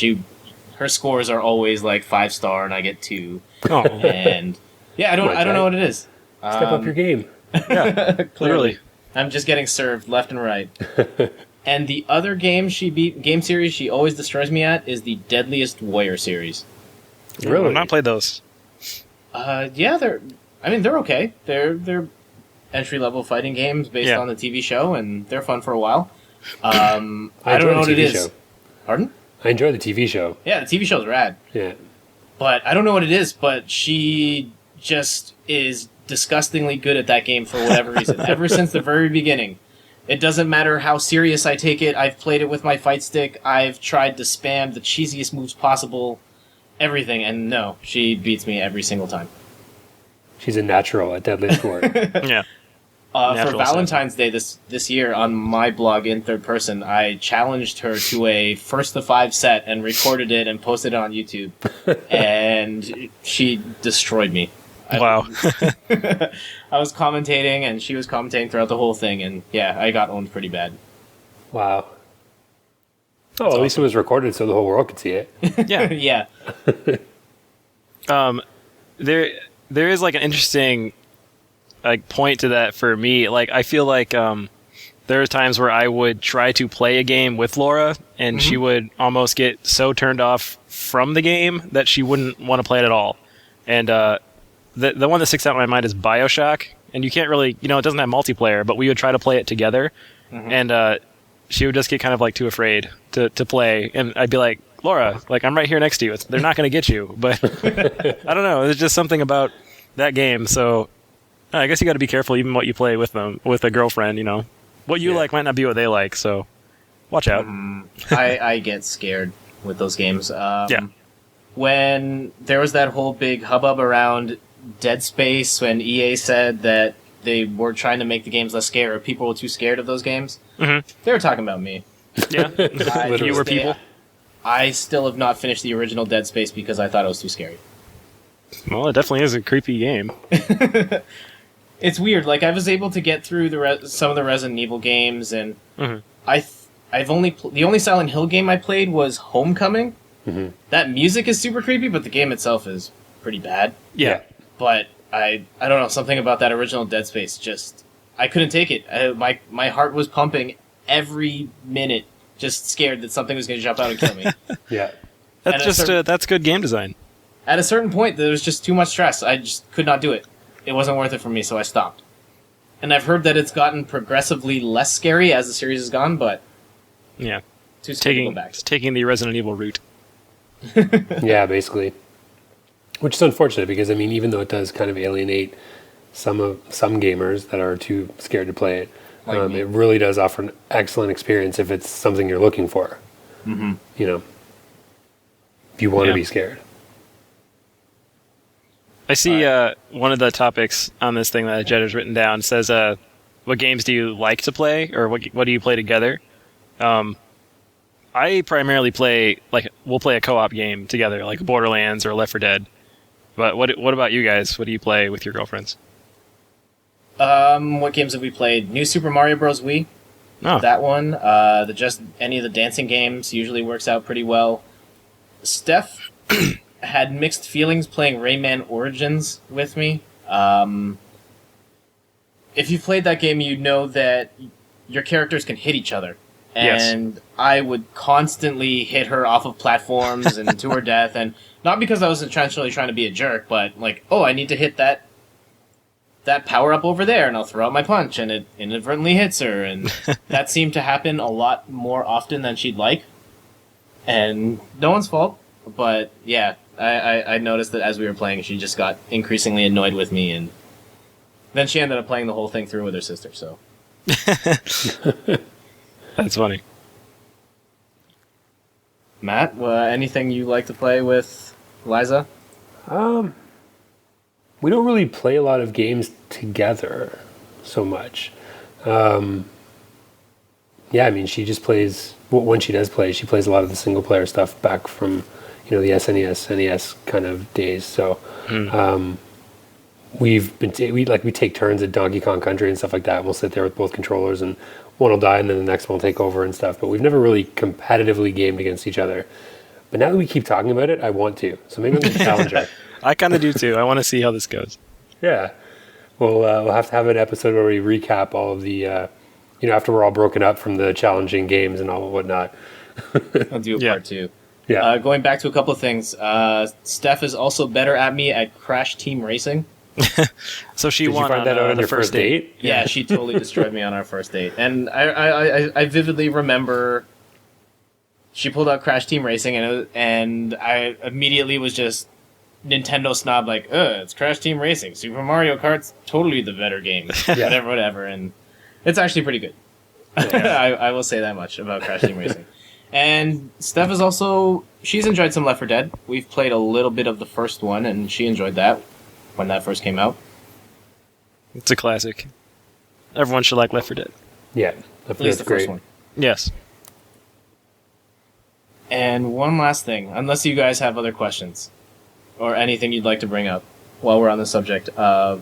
her scores are always like 5-star, and I get 2. Oh. And yeah, I don't know what it is. Step up your game. Yeah, clearly. I'm just getting served left and right. And the other game series she always destroys me at is the Deadliest Warrior series. Really? I've not played those. Yeah, they're okay. They're entry-level fighting games based on the TV show, and they're fun for a while. I don't know what it is. Show. Pardon? I enjoy the TV show. Yeah, the TV show's rad. Yeah. But I don't know what it is, but she just is disgustingly good at that game for whatever reason. Ever since the very beginning. It doesn't matter how serious I take it. I've played it with my fight stick. I've tried to spam the cheesiest moves possible. Everything. And no, she beats me every single time. She's a natural at Deadliest Warrior. Yeah. For Valentine's Day this year on my blog in third person, I challenged her to a 1-to-5 set and recorded it and posted it on YouTube. And she destroyed me. Wow. I was commentating and she was commentating throughout the whole thing, and yeah, I got owned pretty bad. Wow. Oh, at least it was recorded so the whole world could see it. Yeah. Yeah. There is like an interesting like point to that for me. Like, I feel like there are times where I would try to play a game with Laura, and she would almost get so turned off from the game that she wouldn't want to play it at all. And the one that sticks out in my mind is BioShock, and you can't really, you know, it doesn't have multiplayer, but we would try to play it together, and she would just get kind of like too afraid to play, and I'd be like, Laura, like, I'm right here next to you. They're not going to get you, but I don't know. There's just something about that game, so I guess you got to be careful even what you play with them, with a girlfriend, you know. What you like might not be what they like, so watch out. I get scared with those games. Yeah. When there was that whole big hubbub around Dead Space, when EA said that they were trying to make the games less scary, or people were too scared of those games, they were talking about me. Yeah, you were people. I still have not finished the original Dead Space because I thought it was too scary. Well, it definitely is a creepy game. it's weird. Like I was able to get through some of the Resident Evil games, and I've only the only Silent Hill game I played was Homecoming. Mm-hmm. That music is super creepy, but the game itself is pretty bad. Yeah. But I don't know, something about that original Dead Space just I couldn't take it. My heart was pumping every minute, just scared that something was going to jump out and kill me. Yeah. That's good game design. At a certain point, there was just too much stress. I just could not do it. It wasn't worth it for me, so I stopped. And I've heard that it's gotten progressively less scary as the series has gone, but yeah, too scared to go back. It's taking the Resident Evil route. Yeah, basically. Which is unfortunate because I mean, even though it does kind of alienate some gamers that are too scared to play it, it really does offer an excellent experience if it's something you're looking for. Mm-hmm. You know, if you want to be scared. I see one of the topics on this thing that Jed has written down says, what games do you like to play, or what do you play together? I primarily play, we'll play a co-op game together, like Borderlands or Left 4 Dead. But what about you guys? What do you play with your girlfriends? What games have we played? New Super Mario Bros. Wii. Oh. That one. Any of the dancing games usually works out pretty well. Steph had mixed feelings playing Rayman Origins with me. If you played that game, you know that your characters can hit each other. And yes. I would constantly hit her off of platforms and to her death. And not because I was intentionally trying to be a jerk, but I need to hit that power-up over there, and I'll throw out my punch, and it inadvertently hits her. And that seemed to happen a lot more often than she'd like. And no one's fault. But, yeah, I noticed that as we were playing, she just got increasingly annoyed with me, and then she ended up playing the whole thing through with her sister, so. That's funny. Matt, anything you like to play with Liza? We don't really play a lot of games together so much. Yeah, I mean, she just plays, when she does play, she plays a lot of the single-player stuff back from, the SNES, NES kind of days. So we take turns at Donkey Kong Country and stuff like that. And we'll sit there with both controllers, and one will die, and then the next one will take over and stuff. But we've never really competitively gamed against each other. But now that we keep talking about it, I want to. So maybe I'm going to challenge her. I kind of do too. I want to see how this goes. Yeah. We'll have to have an episode where we recap all of the, after we're all broken up from the challenging games and all whatnot. I'll do a part two. Yeah. Going back to a couple of things, Steph is also better at me at Crash Team Racing. So she Did won you find that out on your first date? Yeah, she totally destroyed me on our first date. And I vividly remember she pulled out Crash Team Racing, and I immediately was just Nintendo snob, it's Crash Team Racing. Super Mario Kart's totally the better game. Whatever. And it's actually pretty good. Yeah. I will say that much about Crash Team Racing. And Steph is also, she's enjoyed some Left 4 Dead. We've played a little bit of the first one, and she enjoyed that when that first came out. It's a classic. Everyone should like Left 4 Dead. Yeah, at least the first one. Yes. And one last thing, unless you guys have other questions or anything you'd like to bring up while we're on the subject of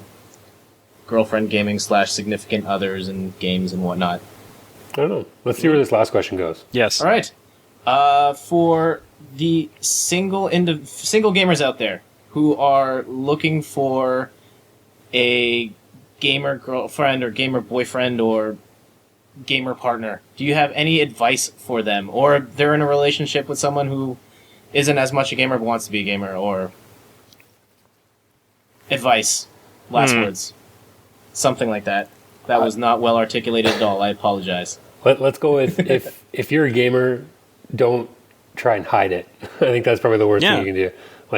girlfriend gaming / significant others and games and whatnot. I don't know. Let's see where this last question goes. Yes. All right. For the single gamers out there who are looking for a gamer girlfriend or gamer boyfriend or gamer partner, do you have any advice for them? Or they're in a relationship with someone who isn't as much a gamer but wants to be a gamer, or advice, last words, something like that. That was not well articulated at all. I apologize. Let's go with if you're a gamer, don't try and hide it. I think that's probably the worst thing you can do.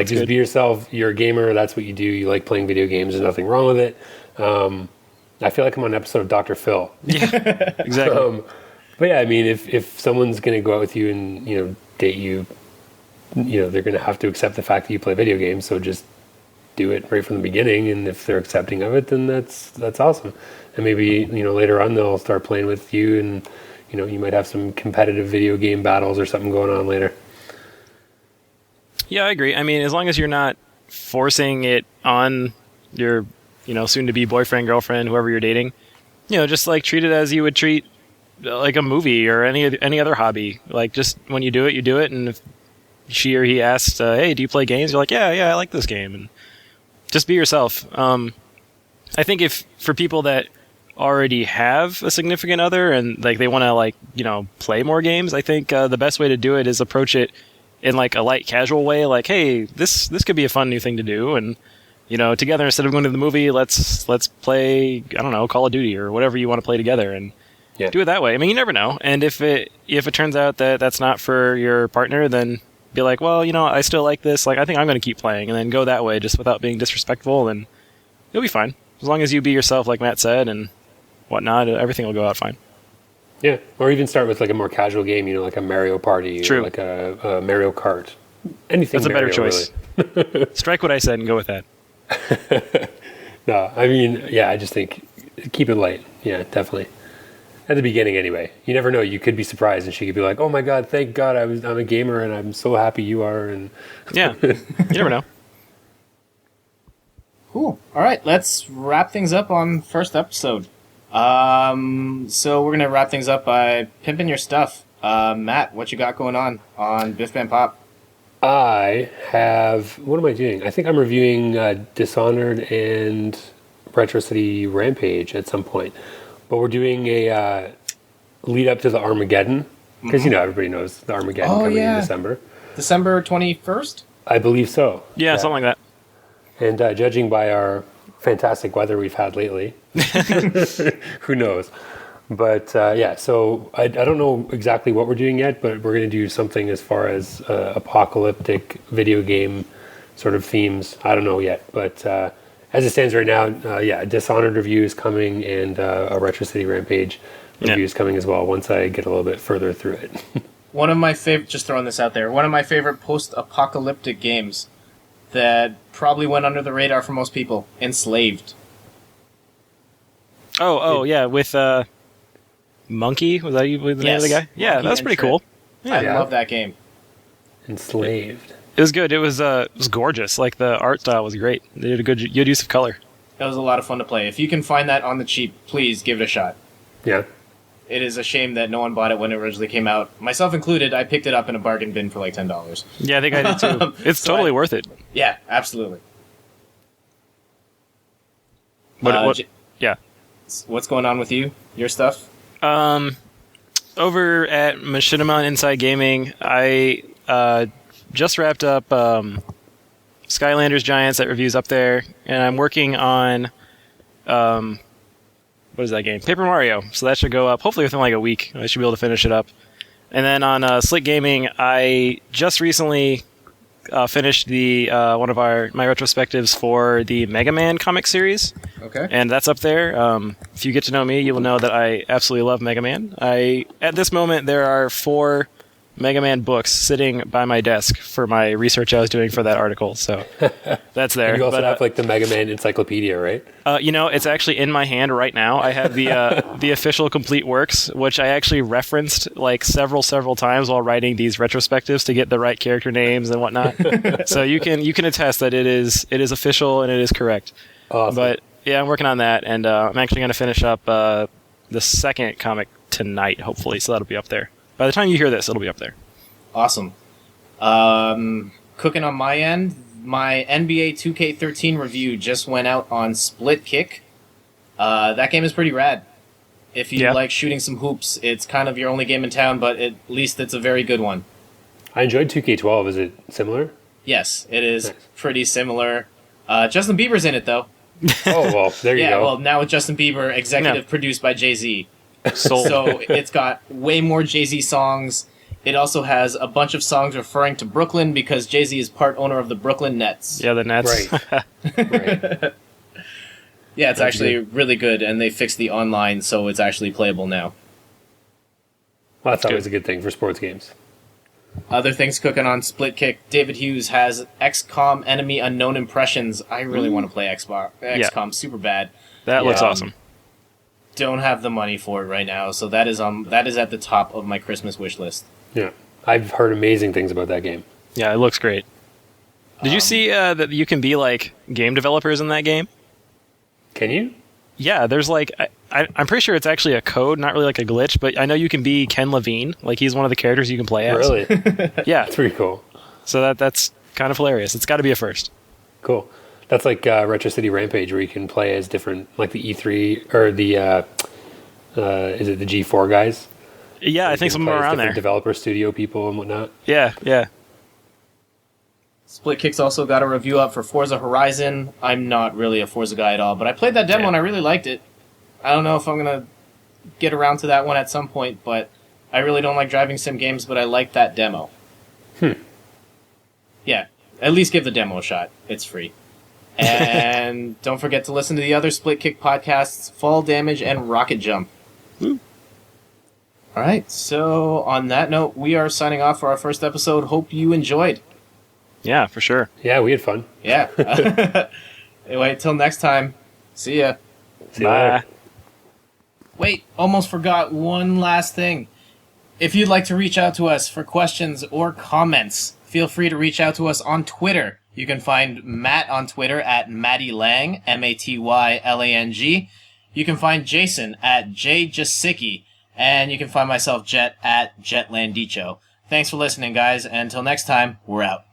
Just be yourself. You're a gamer. That's what you do. You like playing video games. There's nothing wrong with it. I feel like I'm on an episode of Dr. Phil. Yeah, exactly. But yeah, I mean, if someone's going to go out with you and date you, they're going to have to accept the fact that you play video games. So just do it right from the beginning, and if they're accepting of it, then that's awesome. And maybe later on they'll start playing with you, and you might have some competitive video game battles or something going on later. Yeah, I agree. I mean, as long as you're not forcing it on your soon to be boyfriend, girlfriend, whoever you're dating, just like treat it as you would treat like a movie or any other hobby. Like, just when you do it, and if she or he asks, hey, do you play games? You're like, yeah, I like this game, and just be yourself. I think if for people that already have a significant other and like they want to play more games, I think the best way to do it is approach it in like a light, casual way. Like, hey, this could be a fun new thing to do, and together, instead of going to the movie, let's play, I don't know, Call of Duty or whatever you want to play together, and do it that way. I mean, you never know. And if it turns out that that's not for your partner, then be like, well, I still like this. Like, I think I'm going to keep playing, and then go that way, just without being disrespectful, and you'll be fine as long as you be yourself, like Matt said, and whatnot. Everything will go out fine. Yeah, or even start with like a more casual game, like a Mario Party, True. Or like a Mario Kart. Anything. That's a better Mario, choice. Really. Strike what I said and go with that. No, I mean, yeah, I just think keep it light. Yeah, definitely. At the beginning, anyway. You never know. You could be surprised, and she could be like, "Oh my God, thank God, I'm a gamer, and I'm so happy you are." And yeah, you never know. Cool. All right, let's wrap things up on first episode. So we're gonna wrap things up by pimping your stuff. Matt, what you got going on Biff Band Pop? I have. What am I doing? I think I'm reviewing Dishonored and Retro City Rampage at some point. But we're doing a lead up to the Armageddon because everybody knows the Armageddon coming in December. December 21st. I believe so. Yeah, something like that. And judging by our fantastic weather we've had lately, who knows? But so I don't know exactly what we're doing yet, but we're going to do something as far as apocalyptic video game sort of themes. I don't know yet, but as it stands right now, Dishonored review is coming, and a Retro City Rampage review is coming as well once I get a little bit further through it. One of my favorite, just throwing this out there, one of my favorite post-apocalyptic games that probably went under the radar for most people, Enslaved. Yeah, with Monkey, was that the name of the guy? Yeah, Monkey that's pretty cool. I love that game. Enslaved. It was good. It was gorgeous. Like, the art style was great. They did a good use of color. It was a lot of fun to play. If you can find that on the cheap, please give it a shot. Yeah. It is a shame that no one bought it when it originally came out. Myself included, I picked it up in a bargain bin for like $10. Yeah, I think I did too. It's totally worth it. Yeah, absolutely. Yeah. What's going on with you? Your stuff? Over at Machinima Inside Gaming, I just wrapped up Skylanders Giants. That review's up there, and I'm working on what is that game? Paper Mario. So that should go up hopefully within like a week. I should be able to finish it up. And then on Slick Gaming, I just recently finished the one of my retrospectives for the Mega Man comic series. Okay. And that's up there. If you get to know me, you will know that I absolutely love Mega Man. At this moment, there are 4 Mega Man books sitting by my desk for my research I was doing for that article. So that's there. And you also have like the Mega Man encyclopedia, right? It's actually in my hand right now. I have the official complete works, which I actually referenced like several times while writing these retrospectives to get the right character names and whatnot. So you can attest that it is official and it is correct. Awesome. But yeah, I'm working on that, and I'm actually going to finish up the second comic tonight, hopefully. So that'll be up there. By the time you hear this, it'll be up there. Awesome. Cooking on my end, my NBA 2K13 review just went out on Split Kick. That game is pretty rad. If you like shooting some hoops, it's kind of your only game in town, but at least it's a very good one. I enjoyed 2K12. Is it similar? Yes, it is pretty similar. Justin Bieber's in it, though. Oh, well, there you go. Yeah, well, now with Justin Bieber, executive produced by Jay-Z. So it's got way more Jay-Z songs. It also has a bunch of songs referring to Brooklyn because Jay-Z is part owner of the Brooklyn Nets. Yeah, the Nets. Right. Yeah, it's actually really good, and they fixed the online, so it's actually playable now. Well, that's always a good thing for sports games. Other things cooking on Split Kick. David Hughes has XCOM Enemy Unknown Impressions. I really want to play XCOM super bad. That looks awesome. Don't have the money for it right now, so that is at the top of my Christmas wish list. Yeah, I've heard amazing things about that game. Yeah, it looks great. Did you see that you can be like game developers in that game? Can you? Yeah, there's like I'm pretty sure it's actually a code, not really like a glitch, but I know you can be Ken Levine, like he's one of the characters you can play as. Really? Yeah, That's pretty cool. so that's kind of hilarious. It's got to be a first. Cool. That's like Retro City Rampage, where you can play as different, like the E3 or the is it the G4 guys? Yeah, I think somewhere around there. Developer studio people and whatnot. Yeah. Split Kick's also got a review up for Forza Horizon. I'm not really a Forza guy at all, but I played that demo and I really liked it. I don't know if I'm going to get around to that one at some point, but I really don't like driving sim games, but I like that demo. Yeah, at least give the demo a shot. It's free. And don't forget to listen to the other Split Kick podcasts, Fall Damage and Rocket Jump. Woo. All right, so on that note, we are signing off for our first episode. Hope you enjoyed. Yeah, for sure. Yeah, we had fun. Yeah. Anyway, till next time. See ya. See you later. Wait, almost forgot one last thing. If you'd like to reach out to us for questions or comments, feel free to reach out to us on Twitter. You can find Matt on Twitter at Matty Lang, MattyLang. You can find Jason at JJasicki, and you can find myself, Jet, at JetLandicho. Thanks for listening, guys, and until next time, we're out.